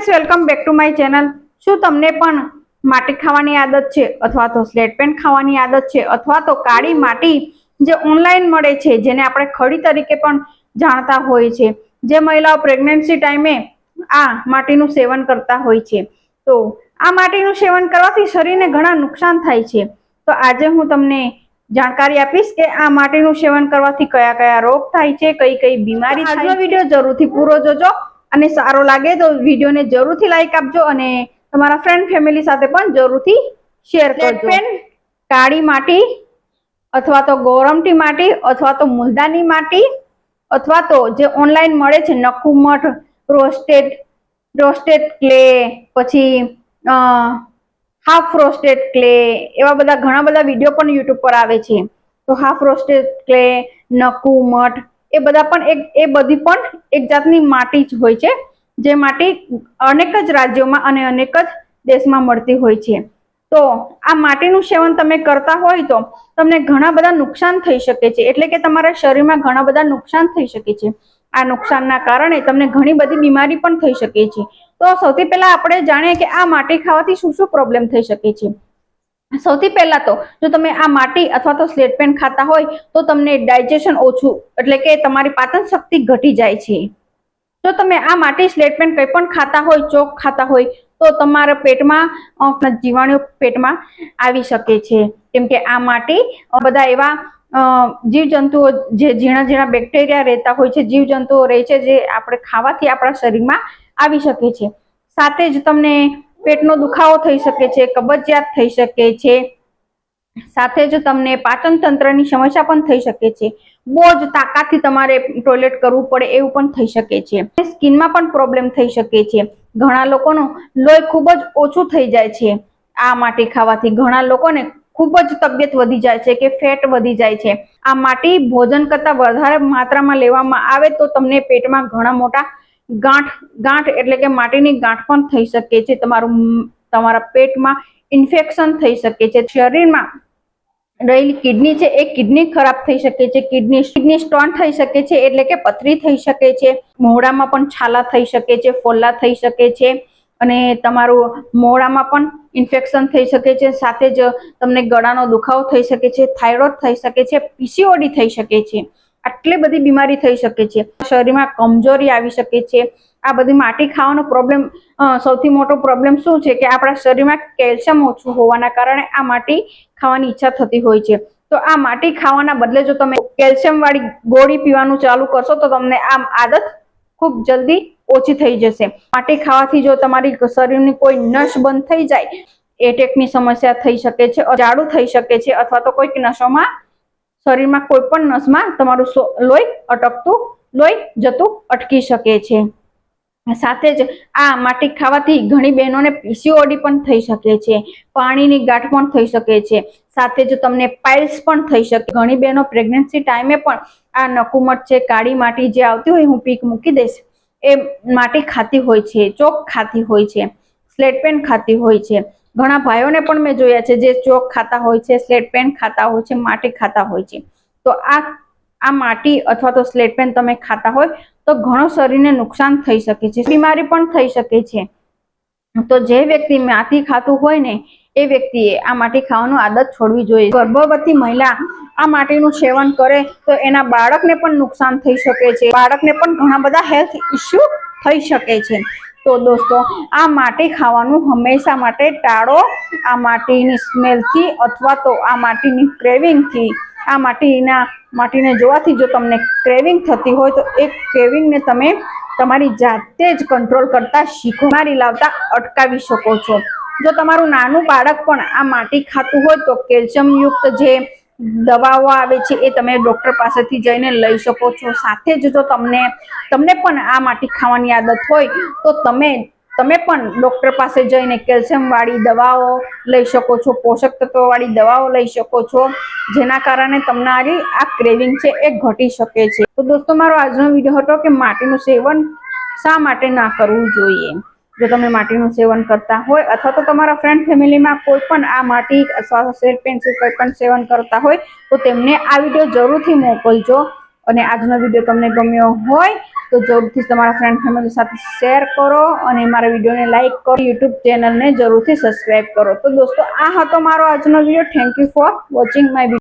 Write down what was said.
Friends welcome back to my channel. શું તમને પણ માટી ખાવાની આદત છે અથવા તો સ્લેટ પેન ખાવાની આદત છે અથવા તો કાળી માટી જે ઓનલાઈન મળે છે જેને આપણે ખડી તરીકે પણ જાણતા હોય છે, જે મહિલાઓ પ્રેગ્નન્સી ટાઈમે આ માટીનું સેવન કરતા હોય છે, તો આ માટીનું સેવન કરવાથી શરીરને ઘણા નુકસાન થાય છે। તો આજે હું તમને જાણકારી આપીશ કે આ માટીનું સેવન કરવાથી કયા કયા રોગ થાય છે, કઈ કઈ બીમારી થાય। આજનો વિડીયો જરૂરથી પૂરો જોજો અને સારો લાગે તો વિડીયોને જરૂરથી લાઈક આપજો અને તમારા ફ્રેન્ડ ફેમિલી સાથે પણ જરૂરથી શેર કરજો। પેન કાળી માટી અથવા તો ગોરમટી માટી અથવા તો મુલતાની માટી અથવા તો જે ઓનલાઈન મળે છે નકુમઠ રોસ્ટેડ ક્લે, પછી હાફ રોસ્ટેડ ક્લે, એવા બધા ઘણા બધા વિડીયો પણ યુટ્યુબ પર આવે છે। તો હાફ રોસ્ટેડ ક્લે, નકુમઠ એ બધા પણ એ બધી પણ એક જાતની માટી જ હોય છે, જે માટી અનેક જ રાજ્યોમાં અને અનેક જ દેશમાં મળતી હોય છે। તો આ માટીનું સેવન તમે કરતા હોય તો તમને ઘણા બધા નુકસાન થઈ શકે છે, એટલે કે તમારા શરીરમાં ઘણા બધા નુકસાન થઈ શકે છે। આ નુકસાનના કારણે તમને ઘણી બધી બીમારી પણ થઈ શકે છે। તો સૌથી પહેલા આપણે જાણીએ કે આ માટી ખાવાથી શું શું પ્રોબ્લેમ થઈ શકે છે। સૌથી પહેલા તો જો તમે આ માટી અથવા તો સ્લેટ પેન ખાતા હોય તો તમને ડાયજેશન ઓછું એટલે કે તમારી પાચન શક્તિ ઘટી જાય છે। જો તમે આ માટી સ્લેટ પેન કંઈ પણ ખાતા હોય, ચોક ખાતા હોય તો તમારા પેટમાં જીવાણુ પેટમાં આવી શકે છે, કેમ કે આ માટી બધા એવા જીવજંતુઓ જે ઝીણા ઝીણા બેક્ટેરિયા રહેતા હોય છે, જીવજંતુઓ રહે છે, જે આપણે ખાવાથી આપણા શરીરમાં આવી શકે છે। સાથે જ તમને પેટનો દુખાવો થઈ શકે છે, કબજિયાત થઈ શકે છે, સાથે જ તમને પાચન તંત્રની સમસ્યા પણ થઈ શકે છે, બહુ જ તાકાતથી તમારે ટોયલેટ કરવું પડે એવું પણ થઈ શકે છે, સ્કિનમાં પણ પ્રોબ્લેમ થઈ શકે છે। ઘણા લોકોનું લોહી ખૂબ જ ઓછું થઈ જાય છે આ માટી ખાવાથી, ઘણા લોકોને ખૂબ જ તબિયત વધી જાય છે કે ફેટ વધી જાય છે। આ માટી ભોજન કરતા વધારે માત્રામાં લેવામાં આવે તો તમને પેટમાં ઘણા મોટા ગાંઠ એટલે કે માટીની ગાંઠ પણ થઈ શકે છે, તમારા પેટમાં ઇન્ફેક્શન થઈ શકે છે, શરીરમાં રહેલી કિડની છે એ કિડની ખરાબ થઈ શકે છે, કિડની સ્ટોન થઈ શકે છે એટલે કે પથરી થઈ શકે છે, મોઢામાં પણ છાલા થઈ શકે છે, ફોલ્લા થઈ શકે છે અને તમારું મોઢામાં પણ ઇન્ફેક્શન થઈ શકે છે, સાથે જ તમને ગળાનો દુખાવો થઈ શકે છે, થાઇરોઇડ થઈ શકે છે, પીસીઓડી થઈ શકે છે, આટલી બધી બીમારી થઈ શકે છે, શરીરમાં કમજોરી આવી શકે છે। આ બધી માટી ખાવાનો પ્રોબ્લેમ સૌથી મોટો પ્રોબ્લેમ શું છે કે આપણા શરીરમાં કેલ્શિયમ ઓછું હોવાના કારણે આ માટી ખાવાની ઈચ્છા થતી હોય છે। તો આ માટી ખાવાના બદલે જો તમે કેલ્શિયમ વાળી ગોળી પીવાનું ચાલુ કરશો તો તમને આ આદત ખૂબ જલ્દી ઓછી થઈ જશે। માટી ખાવાથી જો તમારી શરીરની કોઈ નસ બંધ થઈ જાય, એટેકની સમસ્યા થઈ શકે છે, જાડુ થઈ શકે છે, અથવા તો કોઈક નસોમાં શરીરમાં કોઈ પણ નસમાં તમારું લોહી જતું અટકી શકે છે। સાથે જ આ માટી ખાવાથી ઘણી બહેનોને પીસીઓડી પણ થઈ શકે છે, પાણીની ગાંઠ પણ થઈ શકે છે, સાથે જ તમને પાઇલ્સ પણ થઈ શકે। ઘણી બહેનો પ્રેગ્નન્સી ટાઈમે પણ આ નકુમઠ છે, કાળી માટી જે આવતી હોય, હું પીક મૂકી દઈશ, એ માટી ખાતી હોય છે, ચોક ખાતી હોય છે, સ્લેટ પેન ખાતી હોય છે। ઘણા ભાઈઓને પણ મેં જોયા છે જે ચોક ખાતા હોય છે, સ્લેટ પેન ખાતા હોય છે, માટી ખાતા હોય છે। તો આ માટી અથવા તો સ્લેટ પેન તમે ખાતા હોય તો ઘણો શરીરને નુકસાન થઈ શકે છે, બીમારી પણ થઈ શકે છે। તો જે વ્યક્તિ માટી ખાતું હોય ને એ વ્યક્તિએ આ માટી ખાવાનું આદત છોડવી જોઈએ। ગર્ભવતી મહિલા આ માટીનું સેવન કરે તો એના બાળકને પણ નુકસાન થઈ શકે છે, બાળકને પણ ઘણા બધા હેલ્થ ઇસ્યુ થઈ શકે છે। તો દોસ્તો આ માટી ખાવાનું હંમેશા માટે ટાળો। આ માટીની સ્મેલથી અથવા તો આ માટીની ક્રેવિંગથી, આ માટીને જોવાથી જો તમને ક્રેવિંગ થતી હોય તો એ ક્રેવિંગને તમે તમારી જાતે જ કંટ્રોલ કરતા શીખો, બીમારી લાવતા અટકાવી શકો છો। જો તમારું નાનું બાળક પણ આ માટી ખાતું હોય તો કેલ્શિયમ યુક્ત જે દવાઓ આવે છે એ તમે ડોક્ટર પાસેથી જઈને લઈ શકો છો। સાથે જ જો તમને પણ આ માટી ખાવાની આદત હોય તો તમે પણ ડોક્ટર પાસે જઈને કેલ્શિયમ વાળી દવાઓ લઈ શકો છો, પોષક તત્વો વાળી દવાઓ લઈ શકો છો, જેના કારણે તમારી આ ક્રેવિંગ છે એ ઘટી શકે છે। તો દોસ્તો મારો આજનો વિડીયો હતો કે માટીનું સેવન શા માટે ના કરવું જોઈએ। જો તમે માટીનું સેવન કરતા હોય અથવા તો તમારા ફ્રેન્ડ ફેમિલીમાં કોઈ પણ આ માટી અથવા સ્લેટ પેન કોઈ પણ સેવન કરતા હોય તો તેમને આ વિડીયો જરૂરથી મોકલજો। અને આજનો વિડીયો તમને ગમ્યો હોય તો જરૂરથી તમારા ફ્રેન્ડ ફેમિલી સાથે શેર કરો અને મારા વિડીયોને લાઇક કરો, યુટ્યુબ ચેનલને જરૂરથી સબસ્ક્રાઇબ કરો. તો દોસ્તો આ હતો મારો આજનો video. Thank you for watching my video.